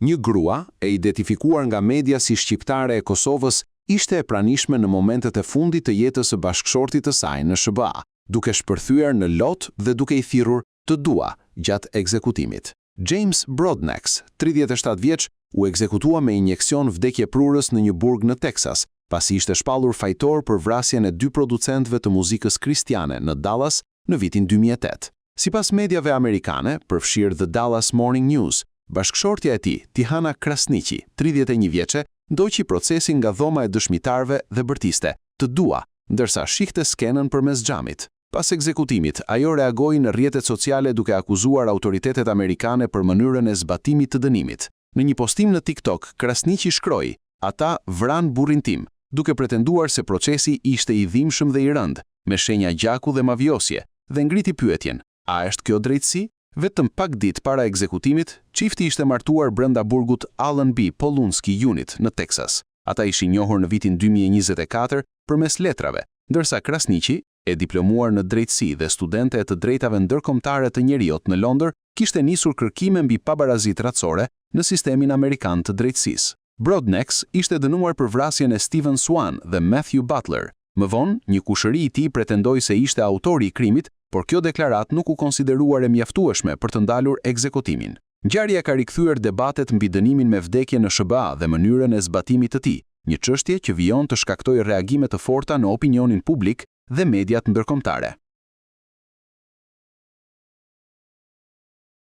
Një grua, e identifikuar nga media si shqiptare e Kosovës, ishte e pranishme në momentet e fundit të jetës së bashkëshortit të saj në SBA, duke shpërthyer në lot dhe duke i thirrur të dua gjatë ekzekutimit. James Broadnax, 37 vjeç, u ekzekutua me injeksion vdekje prurës në një burg në Teksas, pasi ishte shpallur fajtor për vrasjen e 2 producentëve të muzikës kristiane në Dallas në vitin 2008. Sipas mediave amerikane, përfshirë The Dallas Morning News, bashkëshortja e tij, Tihana Krasniqi, 31 vjeçe, ndoqi procesin nga dhoma e dëshmitarëve dhe bërtiste, të dua, ndërsa shihte skenën përmes xhamit. Pas ekzekutimit, ajo reagoi në rrjetet sociale duke akuzuar autoritetet amerikane për mënyrën e zbatimit të dënimit. Në një postim në TikTok, Krasniqi shkroi: "Ata vran burrin tim", duke pretenduar se procesi ishte i dhimbshëm dhe i rënd, me shenja gjaku dhe mavjosje, dhe ngriti pyetjen: a është kjo drejtësi? Vetëm pak ditë para ekzekutimit, çifti ishte martuar brenda burgut Allen B. Polunski Unit në Teksas. Ata ishin njohur në vitin 2024 përmes letrave, ndërsa Krasniqi, e diplomuar në drejtësi dhe studente e të drejtave ndërkombëtare të njerëzit në Londër, kishte nisur kërkime mbi pabarazit ratësore në sistemin amerikan të drejtësisë. Broadnax ishte dënuar për vrasjen e Steven Swan dhe Matthew Butler. Më vonë, një kushëri i tij pretendoi se ishte autori i krimit, por kjo deklaratë nuk u konsideruar e mjaftueshme për të ndalur ekzekutimin. Ngjarja ka rikthyer debatet mbi dënimin me vdekje në SBA dhe mënyrën e zbatimit të tij, një çështje që vijon të shkaktojë reagime të forta në opinionin publik dhe mediat ndërkombëtare.